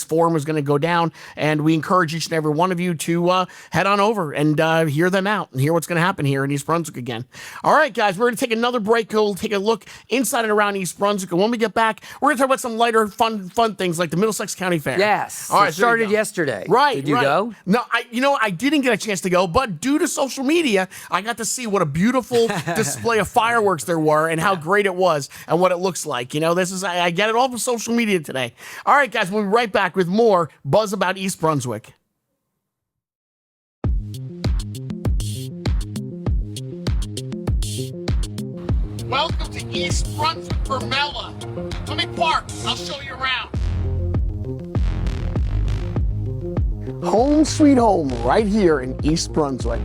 Speaker 1: forum is going to go down. And we encourage each and every one of you to head on over and hear them out and hear what's going to happen here in East Brunswick again. All right, guys, we're going to take another break. We'll take a look inside and around East Brunswick. And when we get back, we're going to talk about some lighter, fun things like the Middlesex County Fair.
Speaker 2: Yes.
Speaker 1: All right,
Speaker 2: It started yesterday.
Speaker 1: Right.
Speaker 2: Did you go?
Speaker 1: No, I didn't get a chance to go, but due to social media, I got to see what a beautiful display of fireworks there were and how great it was and what it looks like. I get it all from social media today. All right, guys, we'll be right back with more Buzz About East Brunswick. Welcome to East Brunswick, Vermella. Let me park. I'll show you around. Home sweet home right here in East Brunswick.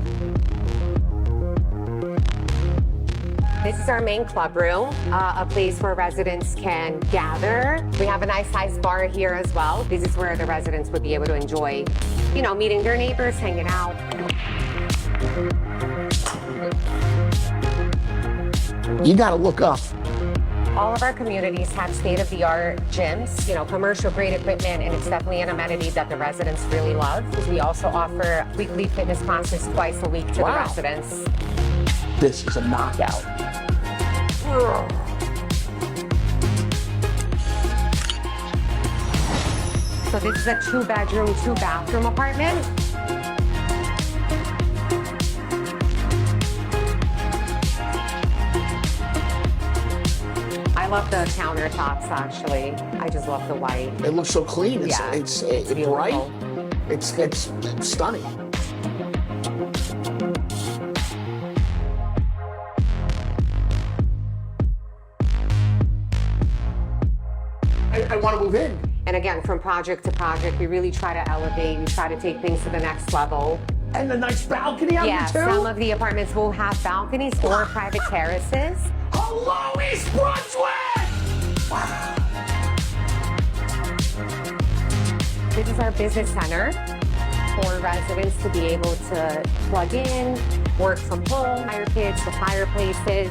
Speaker 4: This is our main club room, a place where residents can gather. We have a nice sized bar here as well. This is where the residents would be able to enjoy, meeting their neighbors, hanging out.
Speaker 1: You gotta look up.
Speaker 4: All of our communities have state-of-the-art gyms, commercial-grade equipment, and it's definitely an amenity that the residents really love. We also offer weekly fitness classes twice a week to the residents.
Speaker 1: This is a knockout.
Speaker 4: So this is a 2-bedroom, 2-bathroom apartment. I love the countertops, actually. I just love the white.
Speaker 1: It looks so clean. It's
Speaker 4: beautiful.
Speaker 1: bright. It's stunning. I want to move in.
Speaker 4: And again, from project to project, we really try to elevate, we try to take things to the next level.
Speaker 1: And a nice balcony out
Speaker 4: Yeah,
Speaker 1: there too.
Speaker 4: some of the apartments will have balconies or private terraces.
Speaker 1: Hello, East Brunswick! Wow.
Speaker 4: This is our business center for residents to be able to plug in, work from home, hire kids, the fireplaces,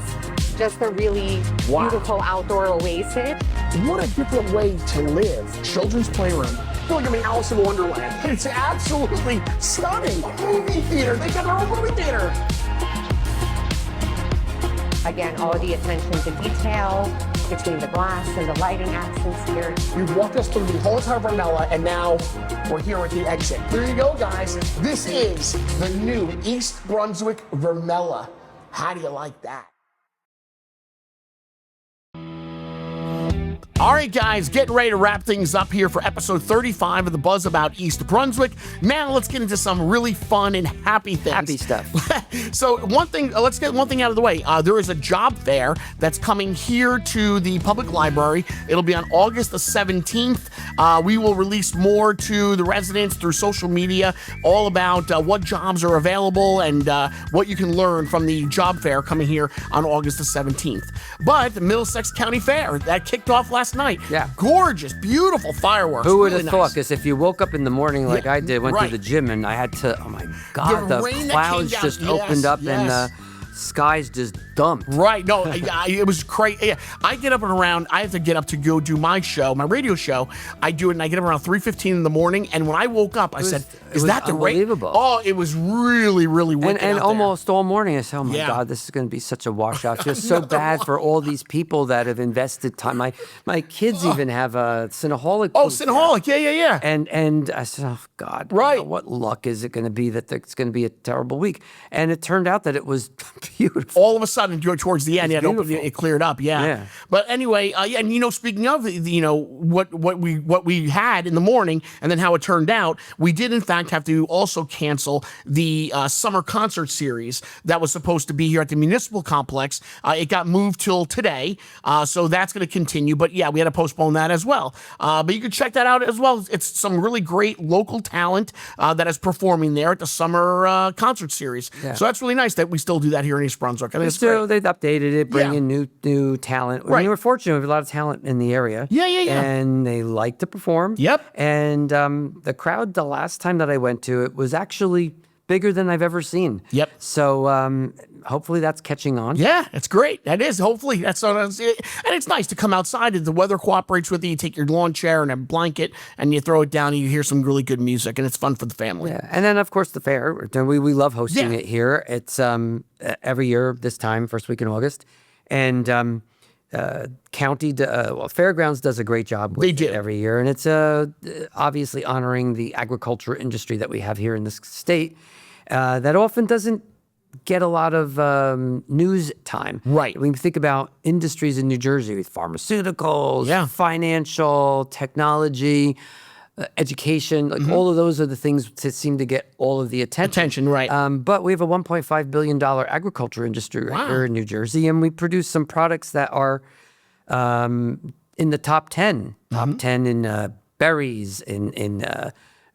Speaker 4: just a really beautiful outdoor oasis.
Speaker 1: What a different way to live. Children's playroom. I feel like I'm in Alice in Wonderland. It's absolutely stunning. Movie theater. They got their own movie theater.
Speaker 4: Again, all the attention to detail between the glass and the lighting accents here.
Speaker 1: You've walked us through the whole entire Vermella, and now we're here at the exit. There you go, guys. This is the new East Brunswick Vermella. How do you like that? All right, guys, getting ready to wrap things up here for episode 35 of the Buzz About East Brunswick. Now let's get into some really fun and happy things.
Speaker 2: Happy stuff.
Speaker 1: So let's get one thing out of the way. There is a job fair that's coming here to the public library. It'll be on August the 17th. We will release more to the residents through social media, all about what jobs are available and what you can learn from the job fair coming here on August the 17th. But the Middlesex County Fair, that kicked off last night.
Speaker 2: Yeah.
Speaker 1: Gorgeous, beautiful fireworks.
Speaker 2: Who would
Speaker 1: Really
Speaker 2: have thought?
Speaker 1: nice.
Speaker 2: Because if you woke up in the morning like
Speaker 1: Yeah,
Speaker 2: I did, went
Speaker 1: right.
Speaker 2: to the gym, and I had to, oh my God,
Speaker 1: The
Speaker 2: the
Speaker 1: rain that
Speaker 2: clouds
Speaker 1: came down.
Speaker 2: just
Speaker 1: Yes,
Speaker 2: opened up and
Speaker 1: yes.
Speaker 2: skies just dumped.
Speaker 1: Right. No, it was crazy. Yeah. I get up and around. I have to get up to go do my show, my radio show. I do it, and I get up around 3:15 in the morning. And when I woke up, I said,
Speaker 2: it
Speaker 1: "Is
Speaker 2: was
Speaker 1: that the rain?"
Speaker 2: unbelievable.
Speaker 1: Oh, it was really, really wicked
Speaker 2: And
Speaker 1: out there.
Speaker 2: almost all morning, I said, oh my
Speaker 1: Yeah.
Speaker 2: God, this is going to be such a washout. Just so bad for all these people that have invested time. My kids even have a Cinnaholic.
Speaker 1: Oh,
Speaker 2: booth there.
Speaker 1: Cinnaholic. Yeah.
Speaker 2: And I said, oh God,
Speaker 1: Right.
Speaker 2: what luck is it going to be that it's going to be a terrible week? And it turned out that it was beautiful.
Speaker 1: All of a sudden, towards the end, it cleared up. Yeah.
Speaker 2: Yeah.
Speaker 1: But anyway, and speaking of what we had in the morning, and then how it turned out, we did in fact have to also cancel the summer concert series that was supposed to be here at the municipal complex. It got moved till today, so that's going to continue. But yeah, we had to postpone that as well. But you can check that out as well. It's some really great local talent that is performing there at the summer concert series.
Speaker 2: Yeah.
Speaker 1: So that's really nice that we still do that here in East Brunswick. I think it's
Speaker 2: So
Speaker 1: great.
Speaker 2: they've updated it, bring
Speaker 1: Yeah.
Speaker 2: in new talent. I
Speaker 1: Right.
Speaker 2: mean, we're fortunate. We have a lot of talent in the area.
Speaker 1: Yeah.
Speaker 2: And they like to perform.
Speaker 1: Yep.
Speaker 2: And the crowd, the last time that I went to, it was actually bigger than I've ever seen.
Speaker 1: Yep.
Speaker 2: So hopefully that's catching on.
Speaker 1: Yeah, it's great. That is. Hopefully, that's it. And it's nice to come outside. If the weather cooperates with you, you take your lawn chair and a blanket, and you throw it down, and you hear some really good music, and it's fun for the family.
Speaker 2: Yeah, and then of course the fair. We love hosting
Speaker 1: Yeah.
Speaker 2: it here. It's every year this time, first week in August, and Fairgrounds does a great job with
Speaker 1: They do.
Speaker 2: it every year, and it's obviously honoring the agriculture industry that we have here in this state that often doesn't get a lot of news time.
Speaker 1: Right.
Speaker 2: When you think about industries in New Jersey, with pharmaceuticals,
Speaker 1: Yeah.
Speaker 2: financial, technology, education, like all of those are the things that seem to get all of the attention.
Speaker 1: Right.
Speaker 2: But we have a $1.5 billion agriculture industry right here in New Jersey, and we produce some products that are in the top 10. Top 10 in berries, in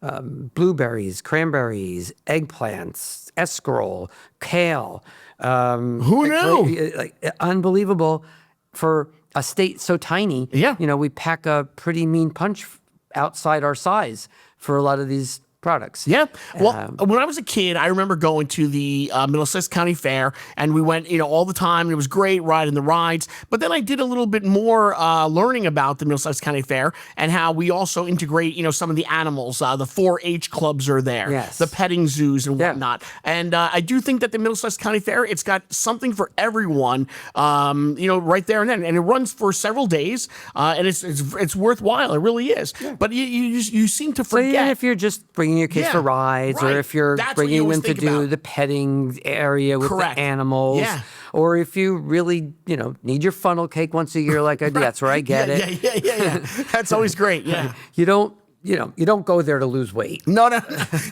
Speaker 2: blueberries, cranberries, eggplants, escarole, kale.
Speaker 1: Who knew?
Speaker 2: Unbelievable for a state so tiny.
Speaker 1: Yeah.
Speaker 2: We pack a pretty mean punch outside our size for a lot of these products.
Speaker 1: Yeah. Well, when I was a kid, I remember going to the Middlesex County Fair, and we went, all the time. And it was great riding the rides. But then I did a little bit more learning about the Middlesex County Fair and how we also integrate, some of the animals. The 4-H clubs are there.
Speaker 2: Yes.
Speaker 1: The petting zoos and whatnot. And I do think that the Middlesex County Fair, it's got something for everyone, right there and then. And it runs for several days, and it's worthwhile. It really is. Yeah. But you seem to forget.
Speaker 2: So even if you're just bringing your kids for rides, or if you're
Speaker 1: That's what you
Speaker 2: bringing
Speaker 1: always
Speaker 2: them to
Speaker 1: think
Speaker 2: do
Speaker 1: about.
Speaker 2: the petting area with
Speaker 1: Correct.
Speaker 2: the animals, or if you really, need your funnel cake once a year, like I do, that's where I get it.
Speaker 1: Yeah. That's always great. Yeah.
Speaker 2: You don't go there to lose weight.
Speaker 1: No.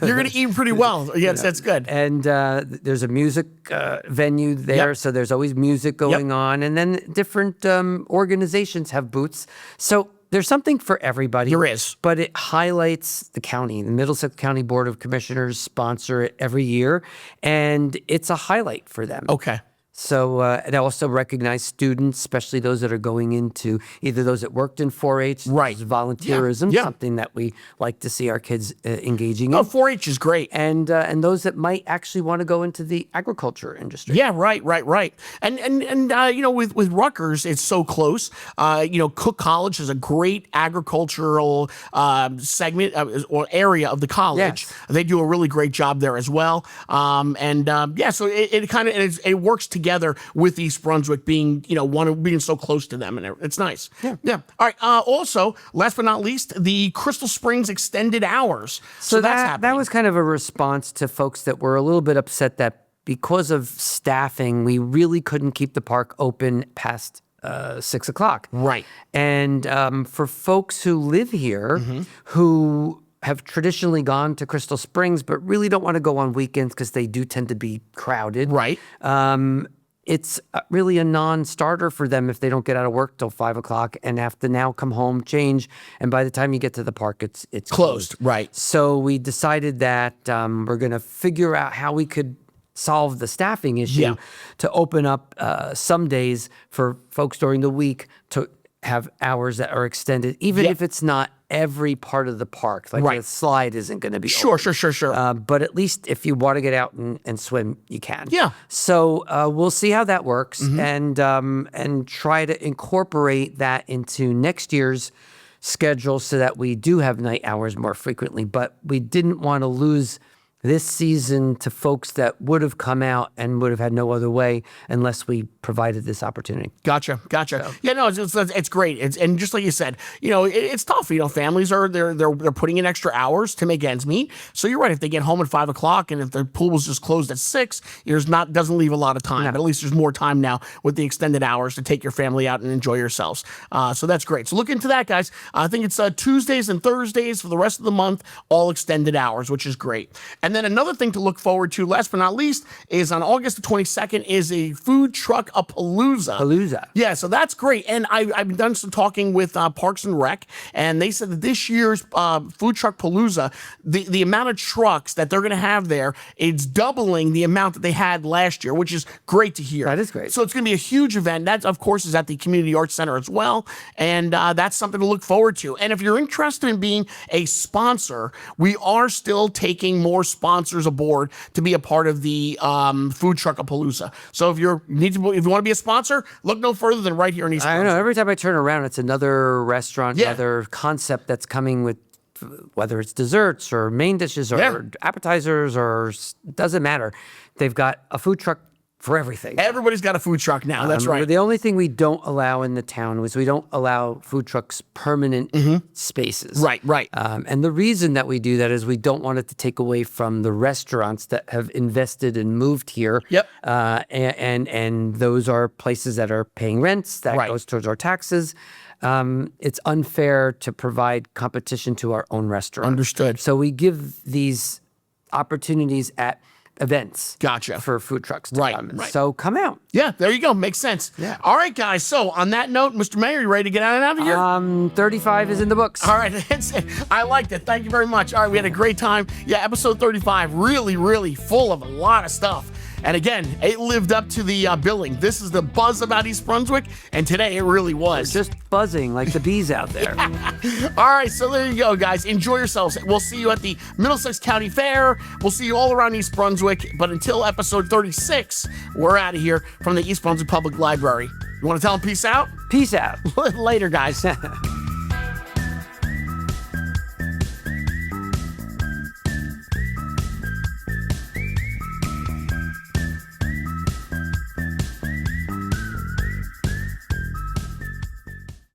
Speaker 1: You're going to eat pretty well. Yes, that's good.
Speaker 2: And there's a music venue there, so there's always music going on. And then different organizations have booths. So there's something for everybody.
Speaker 1: There is.
Speaker 2: But it highlights the county. The Middlesex County Board of Commissioners sponsor it every year, and it's a highlight for them.
Speaker 1: Okay.
Speaker 2: So it also recognize students, especially those that are going into either those that worked in 4-H,
Speaker 1: Right.
Speaker 2: volunteerism,
Speaker 1: Yeah.
Speaker 2: something that we like to see our kids engaging in.
Speaker 1: Oh, 4-H is great.
Speaker 2: And those that might actually want to go into the agriculture industry.
Speaker 1: Yeah, right. And with Rutgers, it's so close. Cook College is a great agricultural segment or area of the college.
Speaker 2: Yes.
Speaker 1: They do a really great job there as well. So it kind of it works together with East Brunswick being being so close to them, and it's nice. Yeah. All right. Also, last but not least, the Crystal Springs extended hours. So that's happening.
Speaker 2: that was kind of a response to folks that were a little bit upset that because of staffing, we really couldn't keep the park open past 6 o'clock.
Speaker 1: Right.
Speaker 2: And for folks who live here, who have traditionally gone to Crystal Springs, but really don't want to go on weekends because they do tend to be crowded.
Speaker 1: Right.
Speaker 2: It's really a non-starter for them if they don't get out of work till 5 o'clock and have to now come home, change, and by the time you get to the park, it's
Speaker 1: Closed. Right.
Speaker 2: So we decided that we're going to figure out how we could solve the staffing issue to open up some days for folks during the week to have hours that are extended, even if it's not every part of the park. Like the slide isn't going to be
Speaker 1: Sure.
Speaker 2: but at least if you want to get out and swim, you can.
Speaker 1: Yeah.
Speaker 2: So we'll see how that works and try to incorporate that into next year's schedule so that we do have night hours more frequently. But we didn't want to lose this season to folks that would have come out and would have had no other way unless we provided this opportunity.
Speaker 1: Gotcha. Yeah, no, it's great. And just like you said, it's tough. Families they're putting in extra hours to make ends meet. So you're right. If they get home at 5 o'clock and if the pool was just closed at 6, doesn't leave a lot of time.
Speaker 2: No.
Speaker 1: But at least there's more time now with the extended hours to take your family out and enjoy yourselves. So that's great. So look into that, guys. I think it's Tuesdays and Thursdays for the rest of the month, all extended hours, which is great. And then another thing to look forward to, last but not least, is on August the 22nd is a food truck palooza. Yeah, so that's great. And I've done some talking with Parks and Rec, and they said that this year's food truck palooza, the amount of trucks that they're going to have there, it's doubling the amount that they had last year, which is great to hear.
Speaker 2: That is great.
Speaker 1: So it's going to be a huge event. That, of course, is at the Community Arts Center as well, and that's something to look forward to. And if you're interested in being a sponsor, we are still taking more sponsors aboard to be a part of the food truck palooza. So if you want to be a sponsor, look no further than right here in East
Speaker 2: I
Speaker 1: Brunswick.
Speaker 2: know. Every time I turn around, it's another restaurant, another concept that's coming with, whether it's desserts or main dishes or appetizers or doesn't matter. They've got a food truck for everything.
Speaker 1: Everybody's got a food truck now. That's right.
Speaker 2: The only thing we don't allow in the town is we don't allow food trucks permanent spaces.
Speaker 1: Right, right.
Speaker 2: And the reason that we do that is we don't want it to take away from the restaurants that have invested and moved here.
Speaker 1: Yep.
Speaker 2: And those are places that are paying rents, that
Speaker 1: Right.
Speaker 2: goes towards our taxes. It's unfair to provide competition to our own restaurant.
Speaker 1: Understood.
Speaker 2: So we give these opportunities at events.
Speaker 1: Gotcha.
Speaker 2: For food trucks to
Speaker 1: Right,
Speaker 2: come.
Speaker 1: right.
Speaker 2: So come out.
Speaker 1: Yeah, there you go. Makes sense.
Speaker 2: Yeah.
Speaker 1: All right, guys. So on that note, Mr. Mayor, you ready to get out of here?
Speaker 2: 35 is in the books.
Speaker 1: All right. I liked it. Thank you very much. All right, we had a great time. Yeah, episode 35, really, really full of a lot of stuff. And again, it lived up to the billing. This is the buzz about East Brunswick, and today it really was.
Speaker 2: Just buzzing like the bees out there.
Speaker 1: All right, so there you go, guys. Enjoy yourselves. We'll see you at the Middlesex County Fair. We'll see you all around East Brunswick. But until episode 36, we're out of here from the East Brunswick Public Library. You want to tell them peace out?
Speaker 2: Peace out.
Speaker 1: Later, guys.